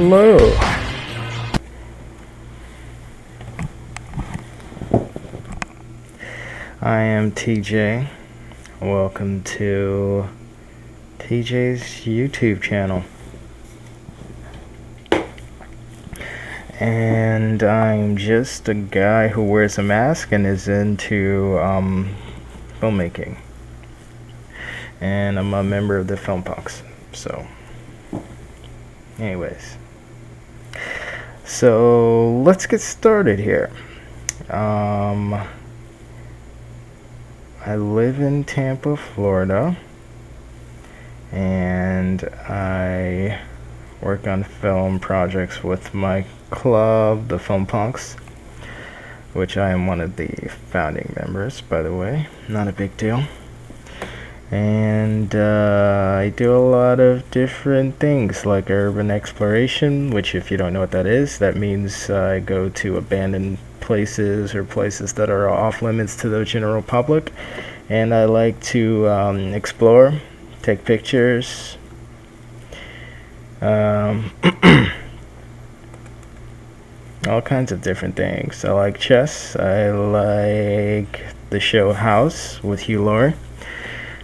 Hello. I am TJ. Welcome to TJ's YouTube channel. And I'm just a guy who wears a mask and is into filmmaking. And I'm a member of the Film Punks. So, anyways. So, let's get started here. I live in Tampa, Florida. And I work on film projects with my club, the Film Punks, which I am one of the founding members, by the way. Not a big deal. And I do a lot of different things like urban exploration, which if you don't know what that is, that means I go to abandoned places or places that are off limits to the general public, and I like to explore, take pictures, all kinds of different things. I like chess. I like the show House with Hugh Laurie.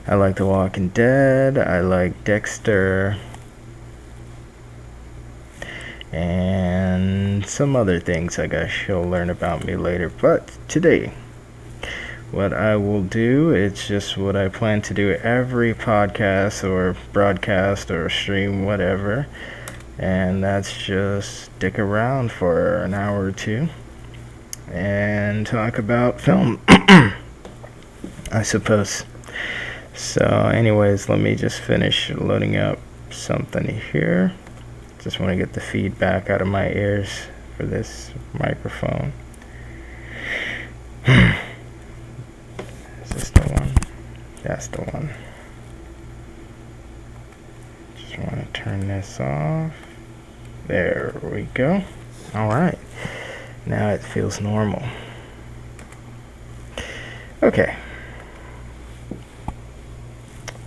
I like The Walking Dead. I like Dexter. And some other things I guess you'll learn about me later. But today, what I will do, it's just what I plan to do every podcast or broadcast or stream, whatever. And that's just stick around for an hour or two and talk about film, I suppose. So anyways, let me just finish loading up something here. Just want to get the feedback out of my ears for this microphone. Is this the one? That's the one. Just want to turn this off. There we go. Alright. Now it feels normal. Okay.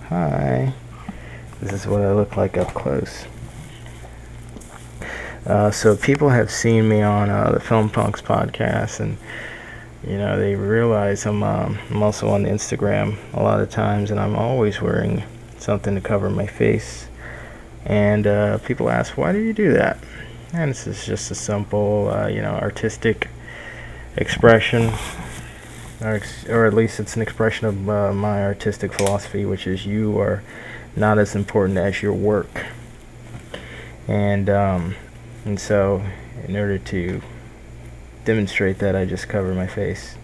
Hi. This is what I look like up close. So people have seen me on the Film Punks podcast, and they realize I'm also on Instagram a lot of times, and I'm always wearing something to cover my face. And people ask, why do you do that? And this is just a simple, artistic expression, or at least it's an expression of my artistic philosophy, which is you are not as important as your work. And so in order to demonstrate that, I just cover my face.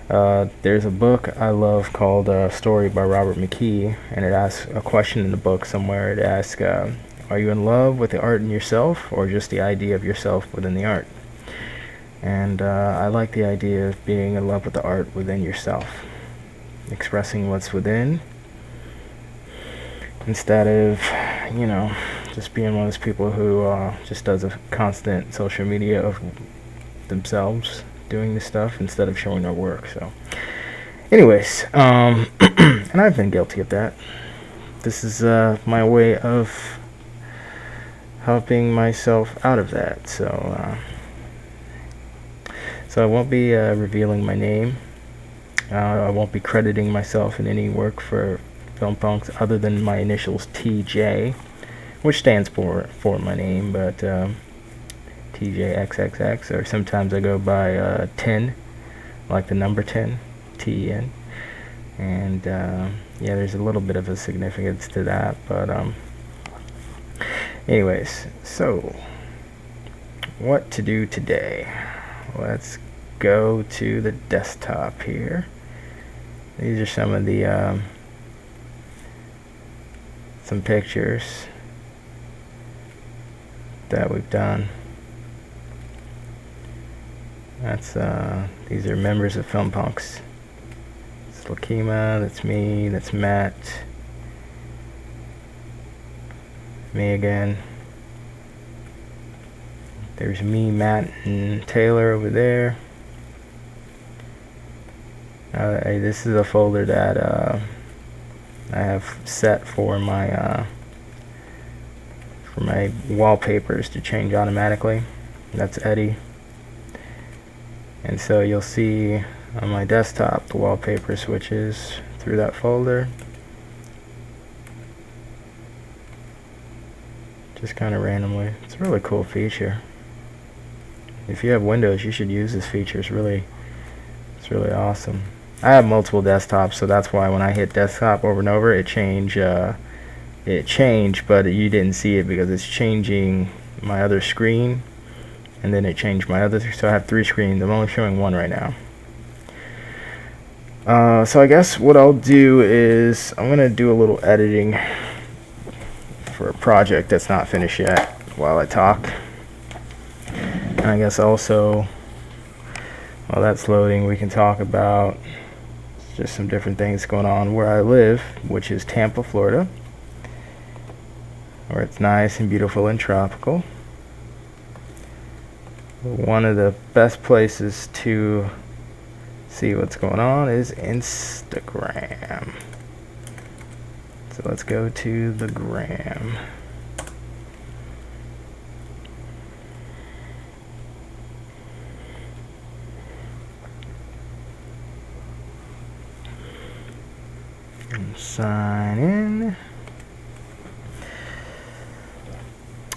There's a book I love called Story by Robert McKee, and it asks a question in the book somewhere. It asks, are you in love with the art in yourself, or just the idea of yourself within the art? And I like the idea of being in love with the art within yourself, expressing what's within, instead of, just being one of those people who just does a constant social media of themselves doing this stuff instead of showing their work. So anyways, and I've been guilty of that. This is my way of helping myself out of that. So I won't be revealing my name. I won't be crediting myself in any work for Film Punks other than my initials TJ, which stands for my name, but TJXXX, or sometimes I go by 10, like the number 10, TN. And there's a little bit of a significance to that, but anyways, so what to do today? Let's go to the desktop here. These are some of the some pictures that we've done. That's these are members of Film Punks. It's Lakima, that's me, that's Matt, me again. There's me, Matt, and Taylor over there. This is a folder that I have set for my for my wallpapers to change automatically. That's Eddie. And so you'll see on my desktop the wallpaper switches through that folder. Just kind of randomly. It's a really cool feature. If you have Windows, you should use this feature. It's really awesome. I have multiple desktops, so that's why when I hit desktop over and over, it changed, but you didn't see it because it's changing my other screen, and then it changed my other, so I have 3 screens. I'm only showing 1 right now. So I guess what I'll do is I'm gonna do a little editing for a project that's not finished yet while I talk. And I guess also, while that's loading, we can talk about just some different things going on where I live, which is Tampa, Florida, where it's nice and beautiful and tropical. One of the best places to see what's going on is Instagram. So let's go to the gram. And sign in.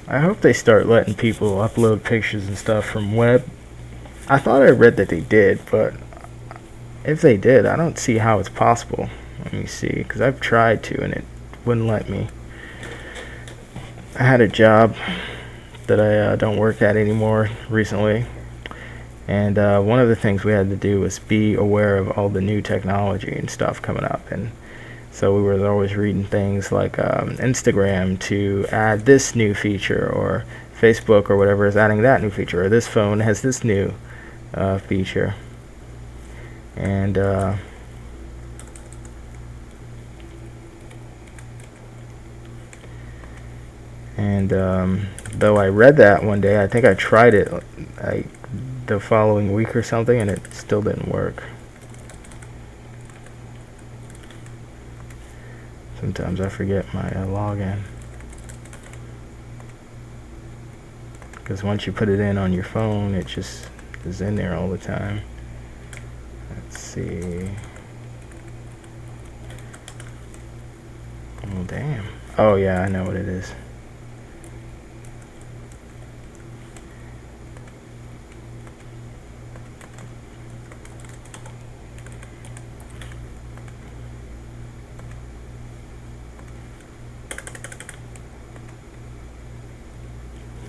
I hope they start letting people upload pictures and stuff from web. I thought I read that they did, but if they did, I don't see how it's possible. Let me see, because I've tried to and it wouldn't let me. I had a job that I don't work at anymore recently, and one of the things we had to do was be aware of all the new technology and stuff coming up, and so we were always reading things like Instagram to add this new feature, or Facebook or whatever is adding that new feature, or this phone has this new feature. And though I read that one day, I think I tried it the following week or something, and it still didn't work. Sometimes I forget my login, because once you put it in on your phone, it just is in there all the time. Let's see. Oh, damn. Oh, yeah, I know what it is.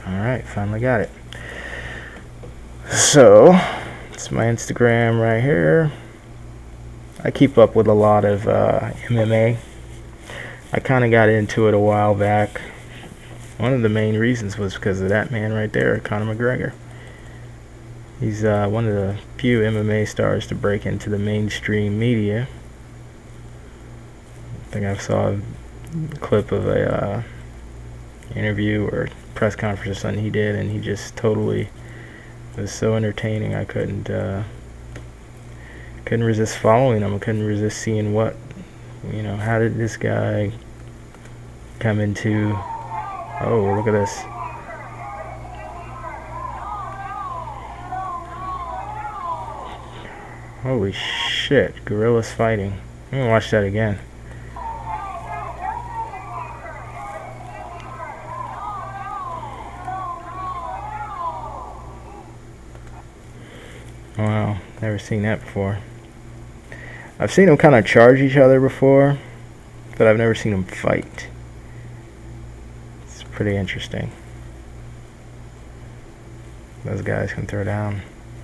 Alright, finally got it. So, it's my Instagram right here. I keep up with a lot of MMA. I kind of got into it a while back. One of the main reasons was because of that man right there, Conor McGregor. He's one of the few MMA stars to break into the mainstream media. I think I saw a clip of a interview or press conference or something he did, and he just totally was so entertaining. I couldn't resist following him. I couldn't resist seeing what, how did this guy come into, oh, look at this. Holy shit, gorillas fighting. I'm gonna watch that again. Wow, never seen that before. I've seen them kind of charge each other before, but I've never seen them fight. It's pretty interesting. Those guys can throw down.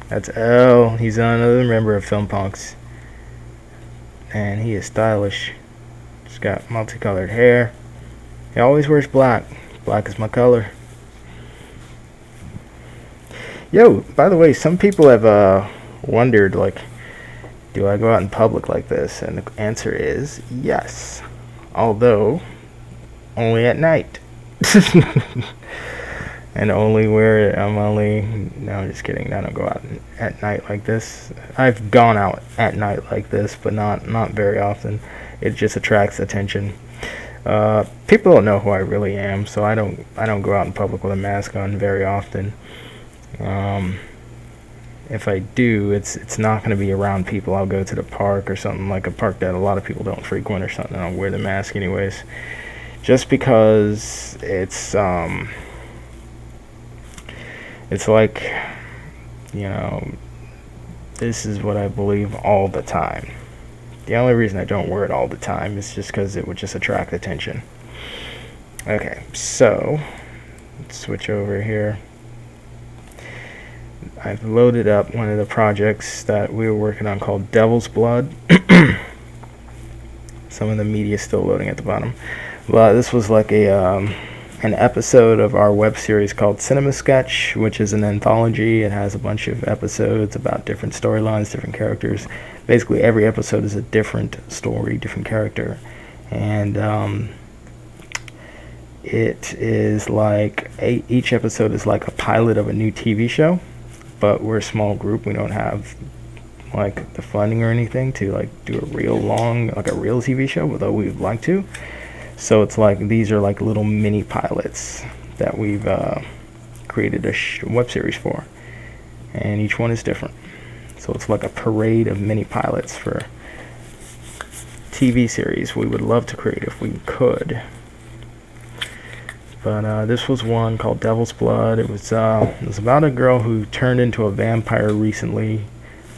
That's L. He's another member of Film Punks. And he is stylish. He's got multicolored hair. He always wears black. Black is my color. Yo, by the way, some people have wondered, like, do I go out in public like this? And the answer is yes. Although, only at night. And only where no, I'm just kidding. I don't go out at night like this. I've gone out at night like this, but not very often. It just attracts attention. People don't know who I really am, so I don't go out in public with a mask on very often. If I do, it's not going to be around people. I'll go to the park or something, like a park that a lot of people don't frequent or something, and I'll wear the mask anyways. Just because it's like, this is what I believe all the time. The only reason I don't wear it all the time is just because it would just attract attention. Okay, so let's switch over here. I've loaded up one of the projects that we were working on called Devil's Blood. Some of the media is still loading at the bottom. But this was like an episode of our web series called Cinema Sketch, which is an anthology. It has a bunch of episodes about different storylines, different characters. Basically, every episode is a different story, different character. And it is like, each episode is like a pilot of a new TV show. But we're a small group. We don't have like the funding or anything to like do a real TV show, although we'd like to. So it's like, these are like little mini pilots that we've created a web series for, and each one is different. So it's like a parade of mini pilots for TV series we would love to create if we could. But this was one called Devil's Blood. It was about a girl who turned into a vampire recently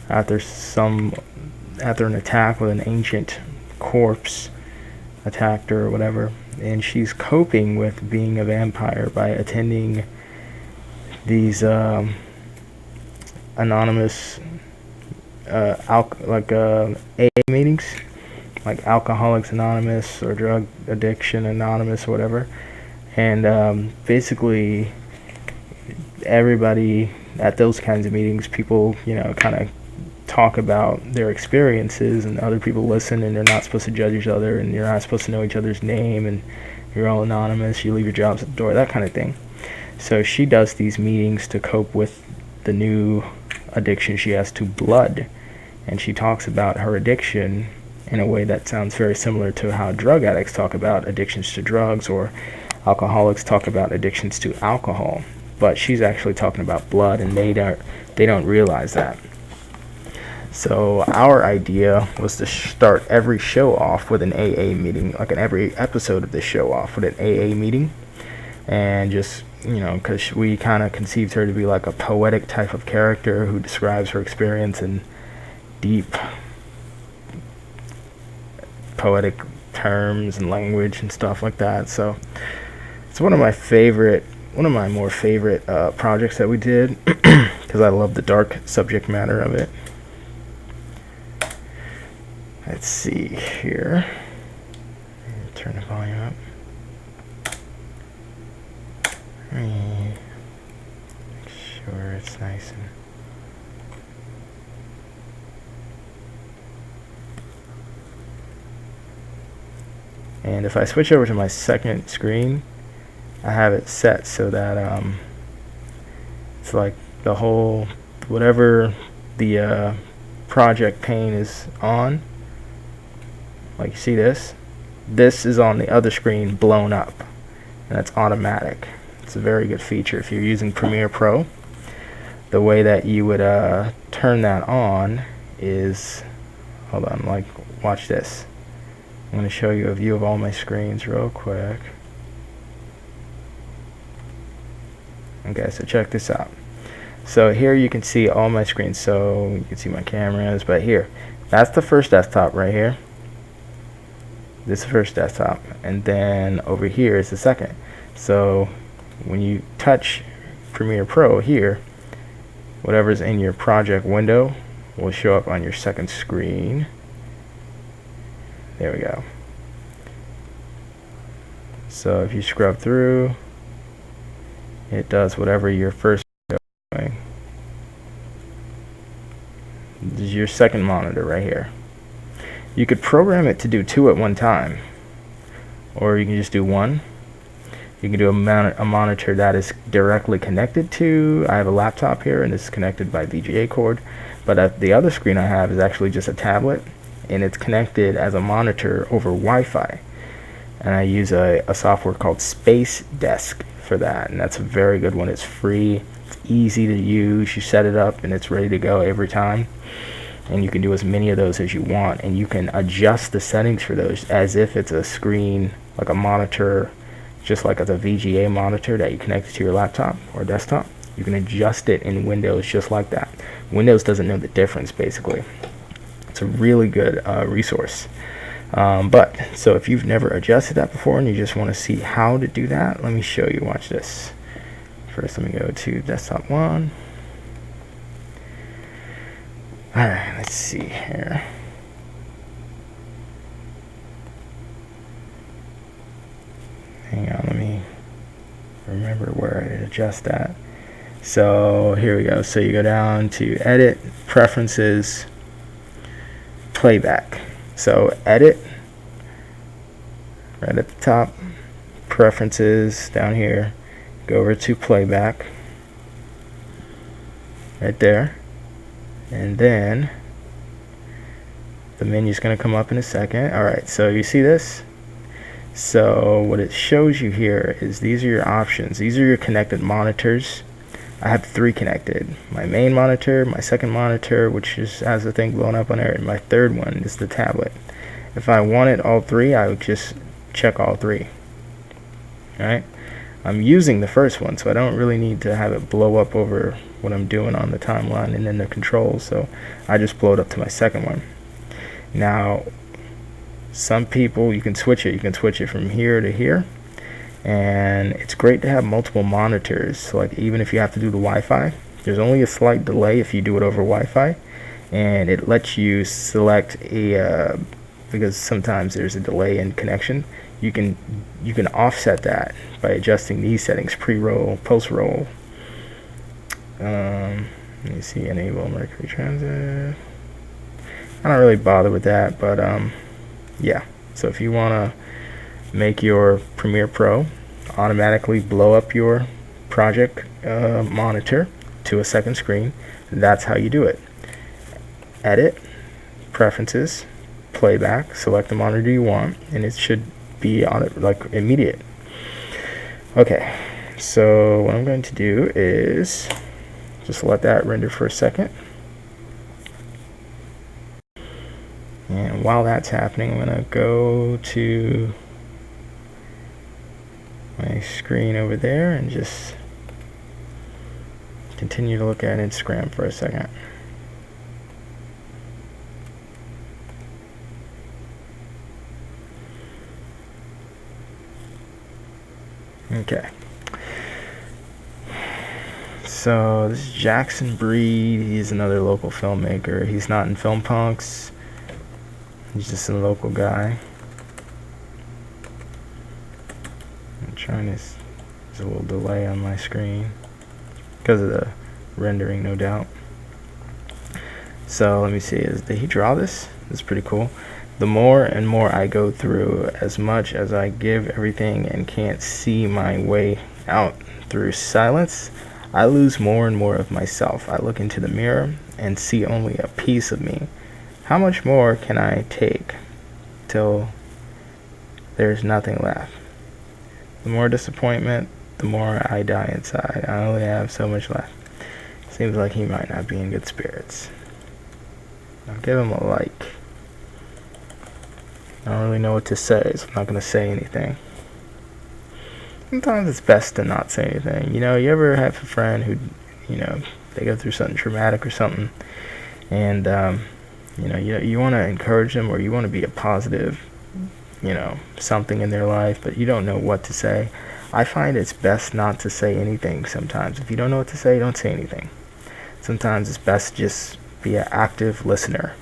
after an attack with an ancient corpse attacked her or whatever, and she's coping with being a vampire by attending these anonymous AA meetings, like Alcoholics Anonymous or Drug Addiction Anonymous or whatever. And basically everybody at those kinds of meetings, people kind of talk about their experiences, and other people listen, and they're not supposed to judge each other, and you're not supposed to know each other's name, and you're all anonymous, you leave your jobs at the door, that kind of thing. So she does these meetings to cope with the new addiction she has to blood, and she talks about her addiction in a way that sounds very similar to how drug addicts talk about addictions to drugs, or alcoholics talk about addictions to alcohol. But she's actually talking about blood, and they don't realize that. So our idea was to start every show off with an AA meeting, like every episode of the show off with an AA meeting, and just, because we kind of conceived her to be like a poetic type of character who describes her experience in deep poetic terms and language and stuff like that. So it's one of my more favorite projects that we did, because I love the dark subject matter of it. Let's see here. Turn the volume up. Make sure it's nice and if I switch over to my second screen, I have it set so that it's like the whole, whatever the project pane is on, like you see this is on the other screen blown up, and that's automatic. It's a very good feature if you're using Premiere Pro. The way that you would turn that on is, hold on, like, watch this. I'm going to show you a view of all my screens real quick. Okay, so check this out. So here you can see all my screens. So you can see my cameras, but here, that's the first desktop right here. This is the first desktop, and then over here is the second. So when you touch Premiere Pro here, whatever's in your project window will show up on your second screen. There we go. So if you scrub through, it does whatever your first doing. This is your second monitor right here. You could program it to do two at one time, or you can just do one. You can do a monitor that is directly connected to, I have a laptop here and it's connected by VGA cord, but the other screen I have is actually just a tablet, and it's connected as a monitor over Wi-Fi. and I use a software called Space Desk for that, and that's a very good one. It's free, it's easy to use. You set it up and it's ready to go every time, and you can do as many of those as you want, and you can adjust the settings for those as if it's a screen, like a monitor, just like it's a VGA monitor that you connect to your laptop or desktop. You can adjust it in Windows just like that. Windows doesn't know the difference, basically. It's a really good resource. But so if you've never adjusted that before and you just want to see how to do that, let me show you. Watch this. First, let me go to desktop 1. Alright, let's see here. Hang on, let me remember where I adjust that. So here we go. So you go down to Edit, Preferences, Playback. So Edit, right at the top, Preferences down here, go over to Playback, right there, and then the menu's going to come up in a second. Alright, so you see this? So what it shows you here is these are your options. These are your connected monitors. I have 3 connected. My main monitor, my second monitor, which is has the thing blown up on there, and my third one is the tablet. If I wanted all 3, I would just check all 3. Alright? I'm using the first one, so I don't really need to have it blow up over what I'm doing on the timeline and in the controls, so I just blow it up to my second one. Now, some people, you can switch it. You can switch it from here to here. And it's great to have multiple monitors. So like even if you have to do the Wi-Fi, there's only a slight delay if you do it over Wi-Fi, and it lets you select a because sometimes there's a delay in connection. You can offset that by adjusting these settings: pre-roll, post-roll. Let me see, enable Mercury Transit. I don't really bother with that, but yeah. So if you want to make your Premiere Pro automatically blow up your project monitor to a second screen, that's how you do it. Edit, Preferences, Playback, select the monitor you want, and it should be on it like immediate. Okay, so what I'm going to do is just let that render for a second. And while that's happening, I'm going to go to my screen over there and just continue to look at Instagram for a second. Okay. So this is Jackson Breed. He's another local filmmaker. He's not in Film Punks. He's just a local guy. I'm trying to. There's a little delay on my screen because of the rendering, no doubt. So let me see. Did he draw this? This is pretty cool. The more and more I go through, as much as I give everything and can't see my way out through silence, I lose more and more of myself. I look into the mirror and see only a piece of me. How much more can I take till there's nothing left? The more disappointment, the more I die inside. I only have so much left. Seems like he might not be in good spirits. I'll give him a like. I don't really know what to say, so I'm not going to say anything. Sometimes it's best to not say anything. You know, you ever have a friend who, you know, they go through something traumatic or something, and, you know, you want to encourage them, or you want to be a positive, you know, something in their life, but you don't know what to say. I find it's best not to say anything sometimes. If you don't know what to say, don't say anything. Sometimes it's best to just be an active listener.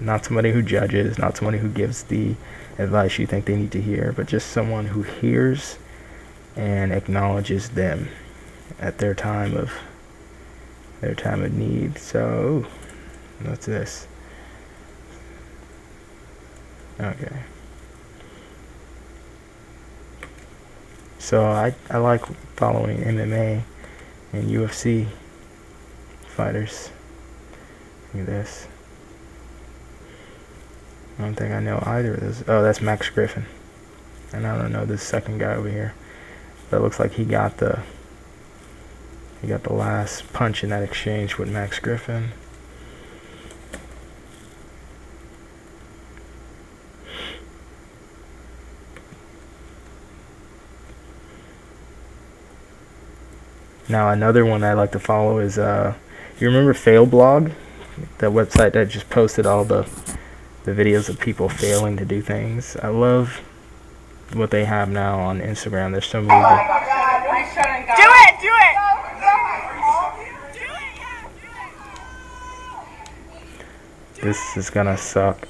Not somebody who judges, not somebody who gives the advice you think they need to hear, but just someone who hears and acknowledges them at their time of need. So, what's this? Okay. So I like following MMA and UFC fighters. Look at this. I don't think I know either of those. Oh, that's Max Griffin. And I don't know this second guy over here. That looks like he got the last punch in that exchange with Max Griffin. Now another one I like to follow is you remember Fail Blog, that website that just posted all the videos of people failing to do things. I love what they have now on Instagram. There's so many. Do it! Do it! This is gonna suck.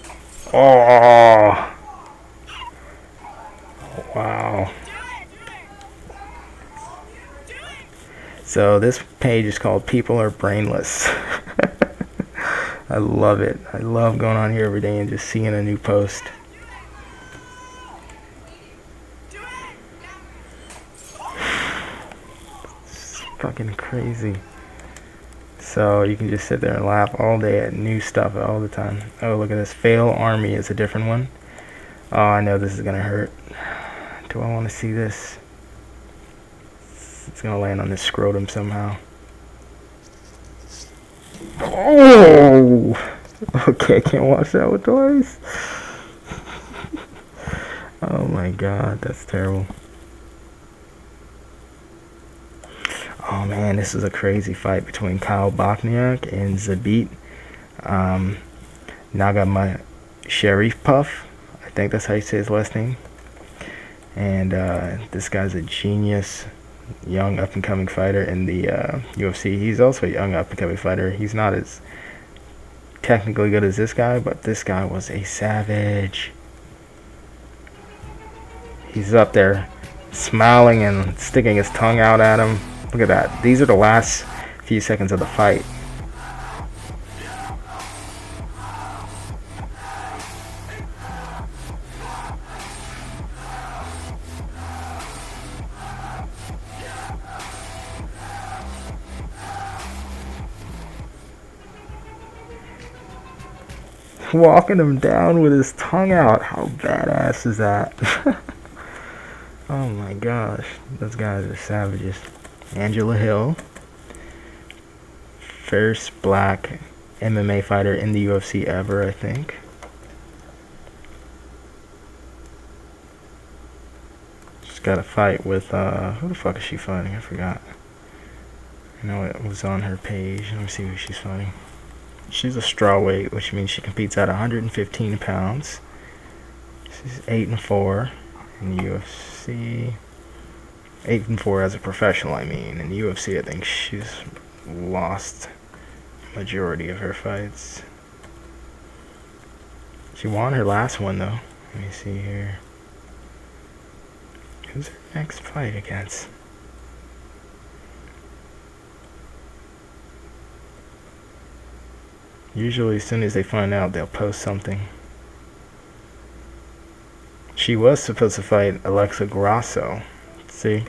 Oh! Wow. So this page is called People Are Brainless. I love it. I love going on here every day and just seeing a new post. It's fucking crazy. So you can just sit there and laugh all day at new stuff all the time. Oh, look at this. Fail Army is a different one. Oh, I know this is gonna hurt. Do I want to see this? It's gonna land on this scrotum somehow. Oh! Okay, can't watch that with twice. Oh my god, that's terrible. Oh man, this is a crazy fight between Kyle Bochniak and Zabit Nagama Sharif Puff. I think that's how you say his last name. And this guy's a genius, young up-and-coming fighter in the UFC. He's also a young up-and-coming fighter. He's not as technically good as this guy, but this guy was a savage. He's up there smiling and sticking his tongue out at him. Look at that. These are the last few seconds of the fight. Walking him down with his tongue out. How badass is that? Oh my gosh. Those guys are savages. Angela Hill. First black MMA fighter in the UFC ever, I think. She's got a fight with, who the fuck is she fighting? I forgot. I know it was on her page. Let me see who she's fighting. She's a strawweight, which means she competes at 115 pounds. She's 8-4 in the UFC. 8-4 as a professional, I mean. In the UFC, I think she's lost majority of her fights. She won her last one, though. Let me see here. Who's her next fight against? Usually as soon as they find out, they'll post something. She was supposed to fight Alexa Grasso. See?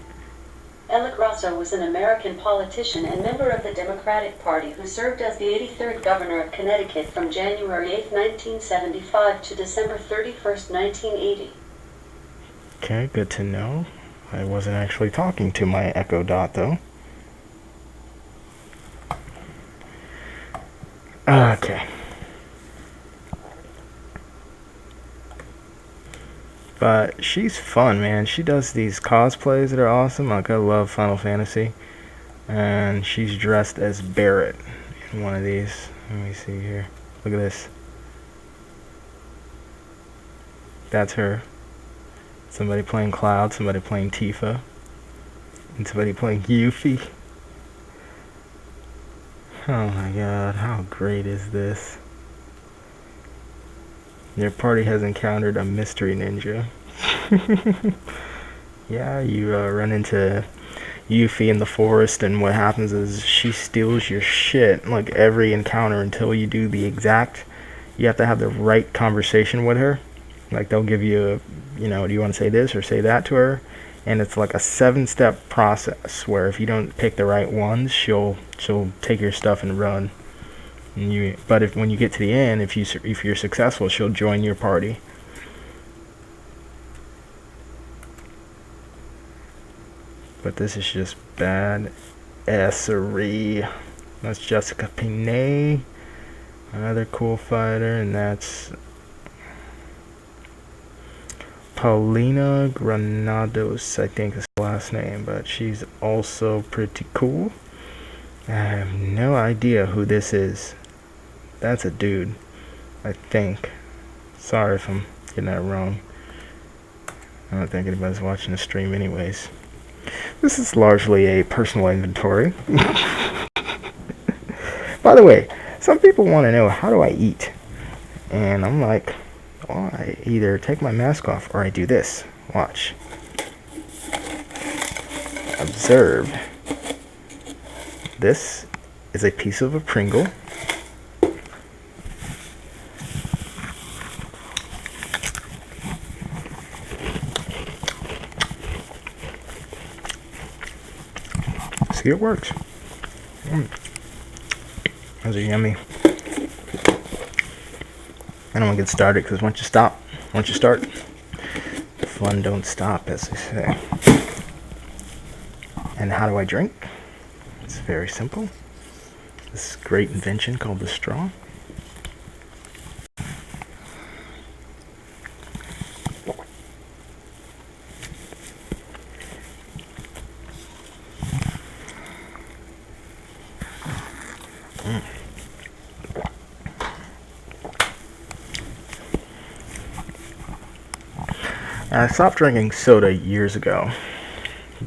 Alexa Grasso was an American politician and member of the Democratic Party who served as the 83rd governor of Connecticut from January 8, 1975 to December 31, 1980. Okay, good to know. I wasn't actually talking to my Echo Dot, though. Okay. But she's fun, man. She does these cosplays that are awesome. Like, I love Final Fantasy. And she's dressed as Barrett in one of these. Let me see here. Look at this. That's her. Somebody playing Cloud, somebody playing Tifa, and somebody playing Yuffie. Oh my god, how great is this? Your party has encountered a mystery ninja. Yeah, you run into Yuffie in the forest, and what happens is she steals your shit, like every encounter, until you do the exact, you have to have the right conversation with her. Like, they'll give you, do you want to say this or say that to her? And it's like a 7-step process where if you don't pick the right ones, she'll take your stuff and run. But when you get to the end, if you're successful, she'll join your party. but this is just bad assery. That's Jessica Pinay, another cool fighter, and that's Paulina Granados, I think is the last name, but she's also pretty cool. I have no idea who this is. That's a dude, I think. Sorry if I'm getting that wrong. I don't think anybody's watching the stream anyways. This is largely a personal inventory. By the way, some people want to know, how do I eat? And I'm like, well, I either take my mask off or I do this. Watch. Observe. This is a piece of a Pringle. See, it works. Those are yummy. I don't want to get started because once you start, the fun don't stop, as they say. And how do I drink? It's very simple. This great invention called the straw. I stopped drinking soda years ago,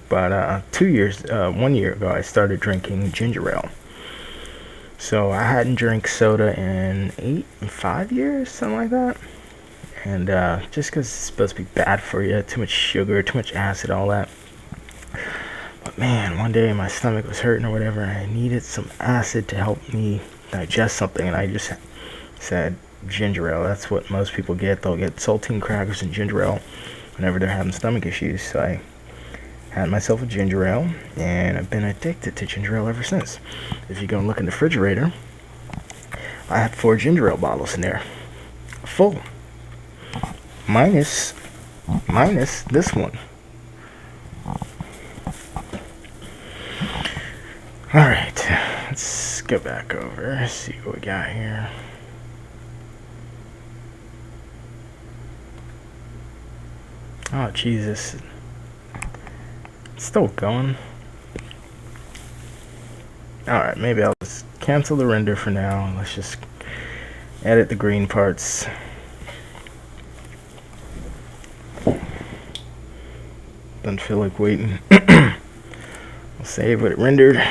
but 1 year ago, I started drinking ginger ale. So I hadn't drank soda in 5 years, something like that. And just because it's supposed to be bad for you, too much sugar, too much acid, all that. But man, one day my stomach was hurting or whatever, and I needed some acid to help me digest something, and I just said ginger ale. That's what most people get. They'll get saltine crackers and ginger ale whenever they're having stomach issues. So I had myself a ginger ale, and I've been addicted to ginger ale ever since. If you go and look in the refrigerator, I have 4 ginger ale bottles in there, full, minus this one. Alright, let's go back over, see what we got here. Oh, Jesus. It's still going. Alright, maybe I'll just cancel the render for now. Let's just edit the green parts. Doesn't feel like waiting. I'll save what it rendered.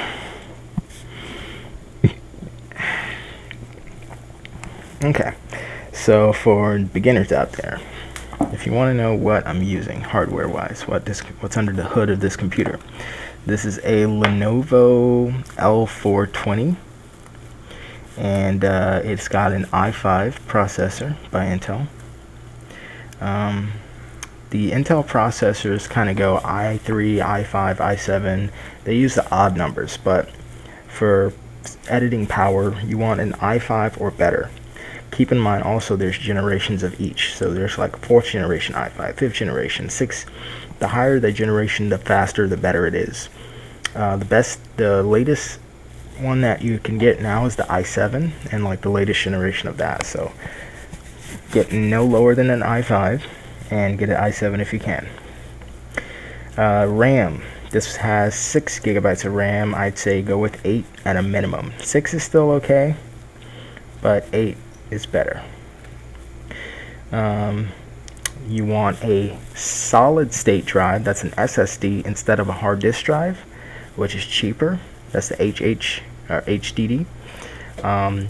Okay, so for beginners out there, if you want to know what I'm using hardware-wise, what's under the hood of this computer, this is a Lenovo L420, and it's got an i5 processor by Intel. The Intel processors kind of go i3, i5, i7. They use the odd numbers, but for editing power, you want an i5 or better. Keep in mind also there's generations of each. So there's like 4th generation i5, 5th generation, 6th. The higher the generation, the faster, the better it is. The latest one that you can get now is the i7, and like the latest generation of that. So get no lower than an i5 and get an i7 if you can. RAM. This has 6 gigabytes of RAM. I'd say go with 8 at a minimum. 6 is still okay, but 8 is better. You want a solid state drive. That's an SSD instead of a hard disk drive, which is cheaper. That's the HDD.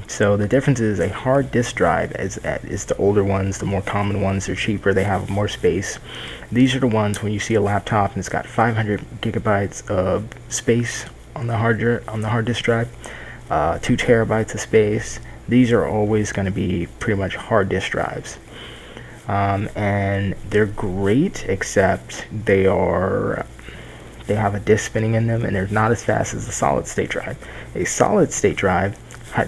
So the difference is a hard disk drive is the older ones, the more common ones. They're cheaper, they have more space. These are the ones when you see a laptop and it's got 500 gigabytes of space on the hard disk drive, 2 terabytes of space. These are always going to be pretty much hard disk drives, and they're great, except they have a disk spinning in them, and they're not as fast as a solid state drive. A solid state drive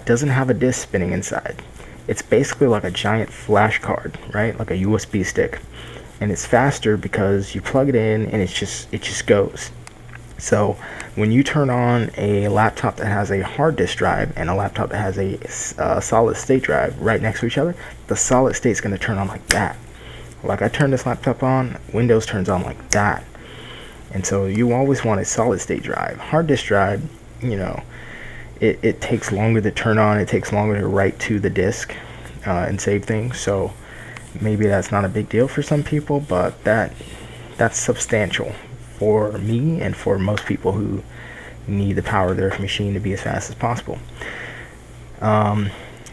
doesn't have a disk spinning inside. It's basically like a giant flash card, right? Like a USB stick, and it's faster because you plug it in and it just goes. So when you turn on a laptop that has a hard disk drive and a laptop that has a solid state drive right next to each other, the solid state is going to turn on like that. Like I turn this laptop on, Windows turns on like that. And so you always want a solid state drive. Hard disk drive, you know, it takes longer to turn on, it takes longer to write to the disk and save things. So maybe that's not a big deal for some people, but that's substantial for me and for most people who need the power of their machine to be as fast as possible.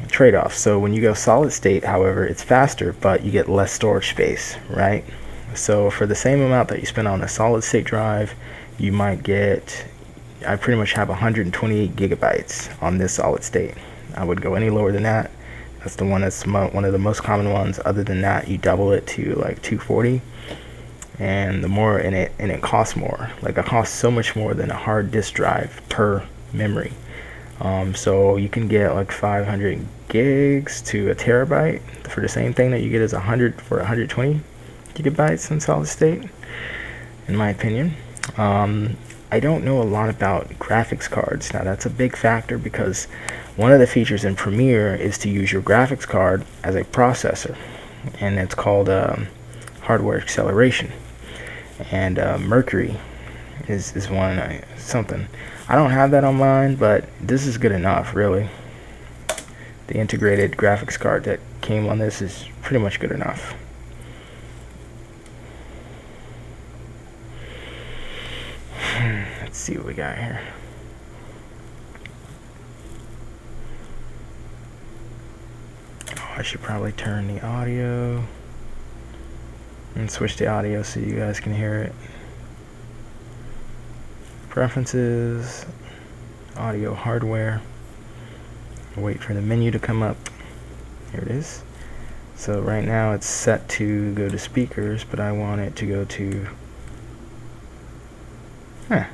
Trade-off. So when you go solid state, however, it's faster, but you get less storage space, right? So for the same amount that you spend on a solid state drive, you might get, I pretty much have 128 gigabytes on this solid state. I would go any lower than that. That's the one that's one of the most common ones. Other than that, you double it to like 240, and the more in it, and it costs more. Like it costs so much more than a hard disk drive per memory. So you can get like 500 gigs to a terabyte for the same thing that you get as 100 for 120 gigabytes in solid state, in my opinion. I don't know a lot about graphics cards. Now that's a big factor because one of the features in Premiere is to use your graphics card as a processor, and it's called hardware acceleration. And Mercury is one something. I don't have that on mine, but this is good enough, really. The integrated graphics card that came on this is pretty much good enough. Let's see what we got here. Oh, I should probably turn the audio and switch the audio so you guys can hear it. Preferences, audio hardware. Wait for the menu to come up. Here it is. So right now it's set to go to speakers, but I want it to go to... Huh.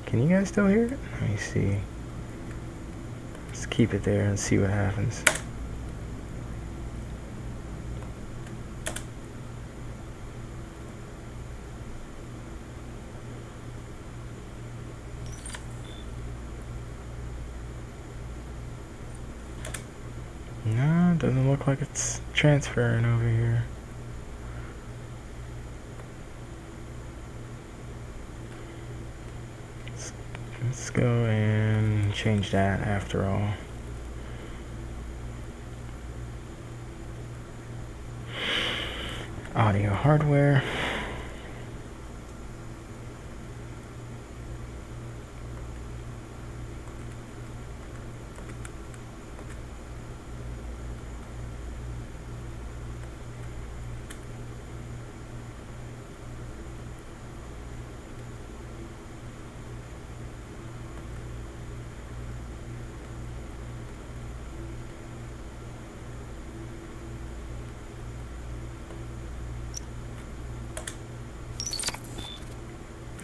Can you guys still hear it? Let me see. Let's keep it there and see what happens. No, it doesn't look like it's transferring over here. Let's go and change that after all. Audio hardware.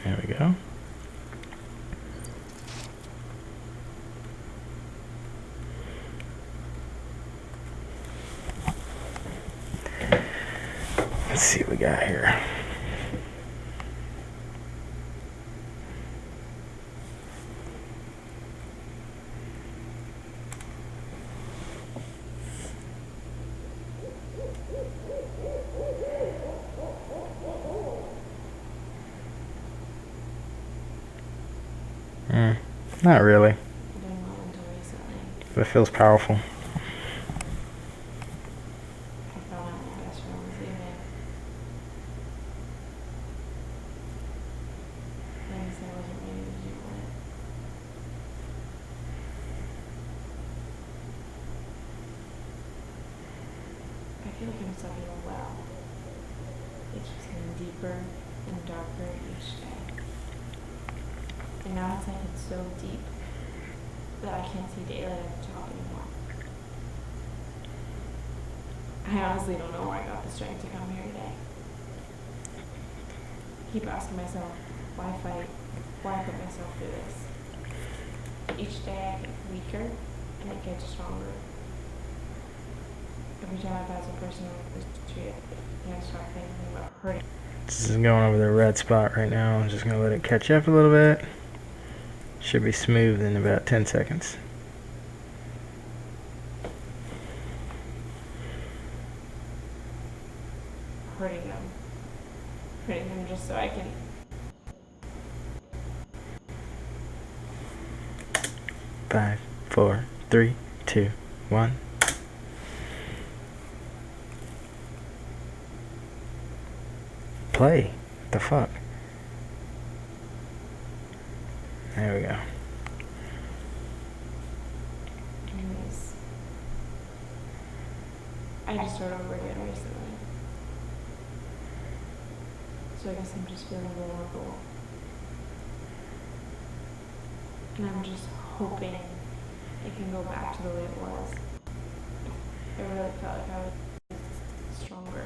There we go. Let's see what we got here. Not really. But it feels powerful. I feel like I'm studying well. It keeps getting deeper and darker each day. And now it's like it's so deep that I can't see daylight at the top anymore. I honestly don't know where I got the strength to come here today. I keep asking myself, why fight? Why put myself through this? Each day I get weaker and it gets stronger. Every time I pass a person on the street, I start thinking about hurting. This is going over the red spot right now. I'm just going to let it catch up a little bit. Should be smooth in about 10 seconds. Hurting them just so I can. 5, 4, 3, 2, 1. Play. What the fuck? There we go. Anyways, I just started over again recently, so I guess I'm just feeling vulnerable, and I'm just hoping it can go back to the way it was. I really felt like I was stronger.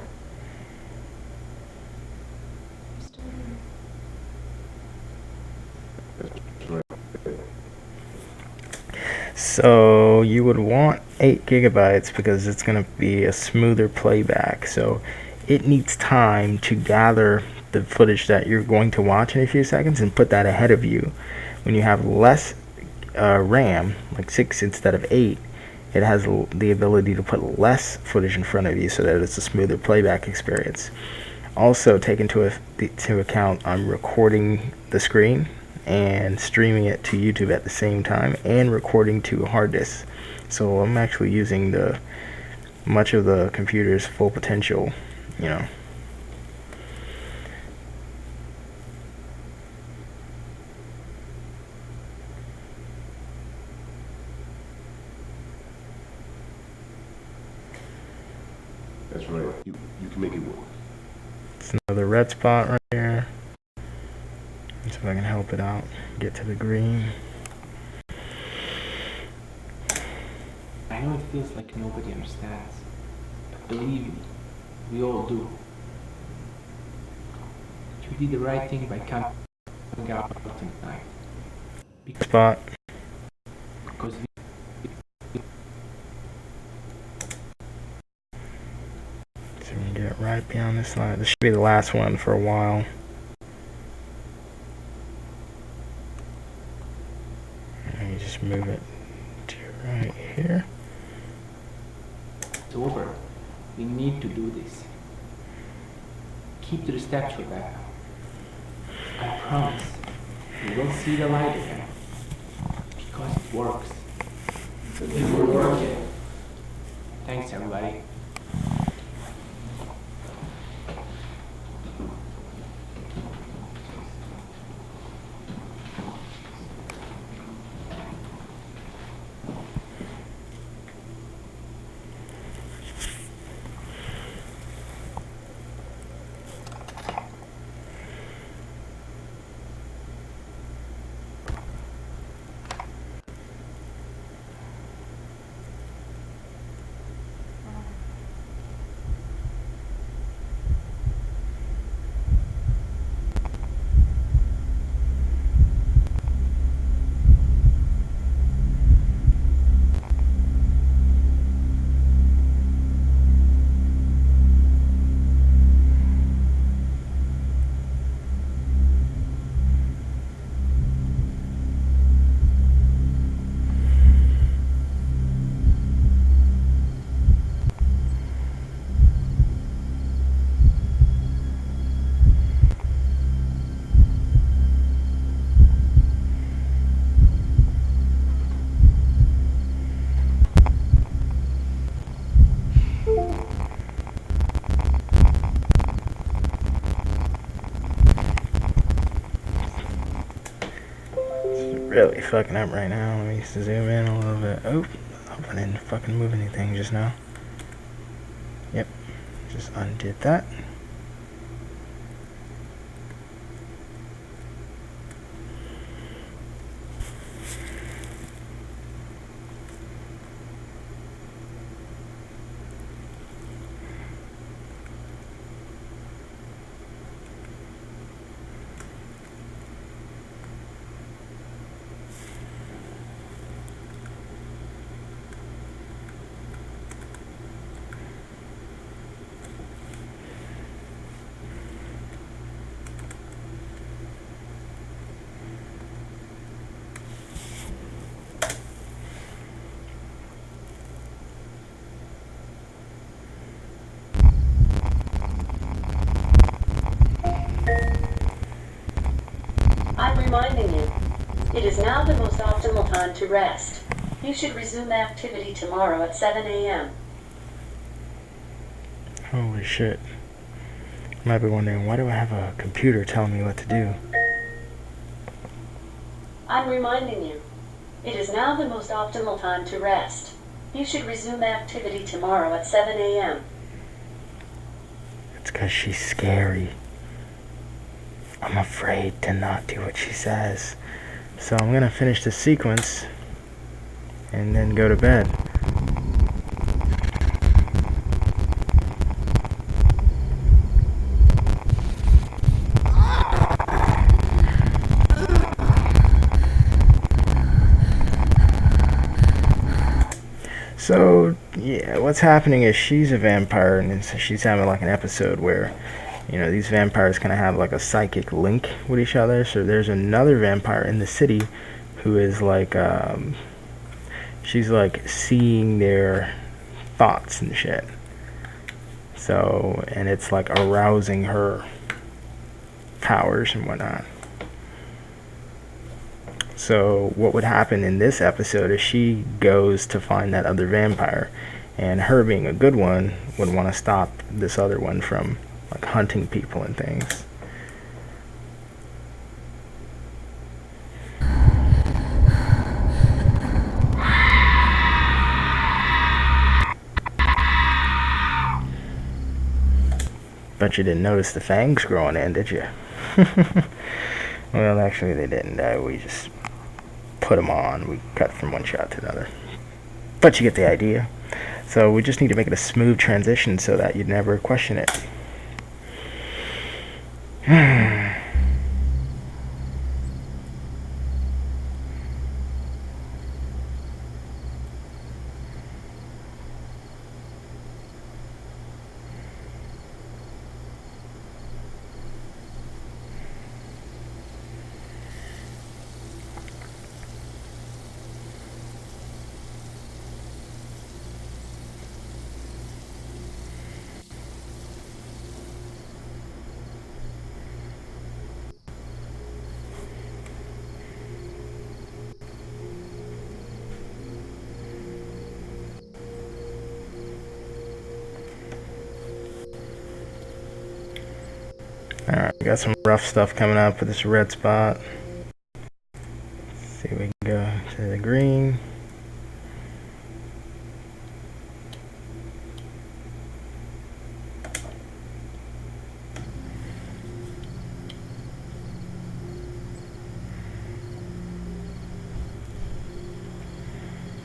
Still am. So you would want 8 gigabytes because it's going to be a smoother playback. So it needs time to gather the footage that you're going to watch in a few seconds and put that ahead of you. When you have less RAM, like 6 instead of 8, it has the ability to put less footage in front of you so that it's a smoother playback experience. Also, take into account I'm recording the screen and streaming it to YouTube at the same time and recording to a hard disk. So I'm actually using much of the computer's full potential, you know. That's right. You can make it work. It's another red spot right here. Let's see if I can help it out. Get to the green. I know it feels like nobody understands, but believe me, we all do. You did the right thing by coming out tonight. Spot. Because So we can get right beyond this line. This should be the last one for a while. And you just move it to right here. it's over. We need to do this. Keep to the steps, Rebecca. I promise, we will see the light again. Because it works. It will work. Thanks, everybody. Really fucking up right now. Let me zoom in a little bit. Oh, I hope I didn't fucking move anything just now. Yep, just undid that. reminding you, it is now the most optimal time to rest. You should resume activity tomorrow at 7 a.m. Holy shit. You might be wondering, why do I have a computer telling me what to do? I'm reminding you, it is now the most optimal time to rest. You should resume activity tomorrow at 7 a.m. It's because she's scary. I'm afraid to not do what she says. So I'm gonna finish the sequence and then go to bed. So yeah, what's happening is she's a vampire, and she's having like an episode where, you know, these vampires kind of have like a psychic link with each other. So there's another vampire in the city who is like, she's like seeing their thoughts and shit. So, and it's like arousing her powers and whatnot. So what would happen in this episode is she goes to find that other vampire, and her being a good one would want to stop this other one from like hunting people and things. Bet you didn't notice the fangs growing in, did you? Well, actually they didn't. We just put them on. We cut from one shot to another. But you get the idea. So we just need to make it a smooth transition so that you'd never question it. Alright, we got some rough stuff coming up with this red spot. Let's see if we can go to the green.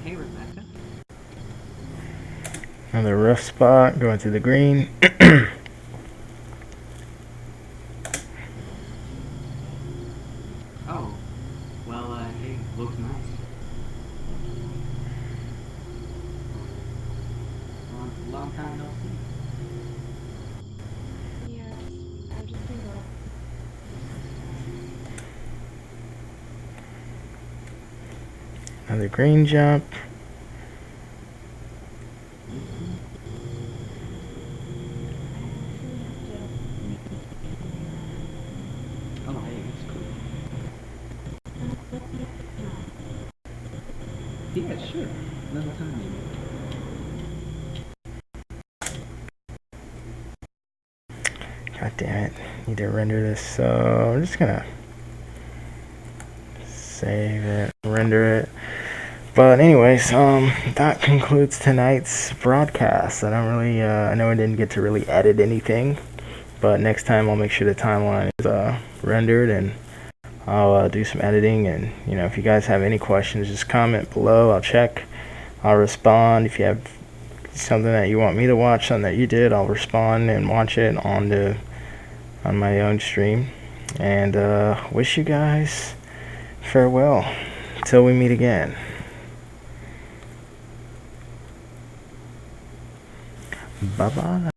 Hey, Rebecca. Another rough spot, going to the green. Oh, well, hey, looks nice. Long time no see. Yeah, I've just been going. Another green jump. Oh, hey, it's cool. Yeah, sure. Another time maybe. God damn it. Need to render this, so I'm just gonna save it, render it. But anyways, that concludes tonight's broadcast. I don't really, I know I didn't get to really edit anything, but next time I'll make sure the timeline is rendered, and I'll do some editing. And you know, if you guys have any questions, just comment below. I'll check, I'll respond. If you have something that you want me to watch, something that you did, I'll respond and watch it on my own stream. And wish you guys farewell till we meet again. Bye bye.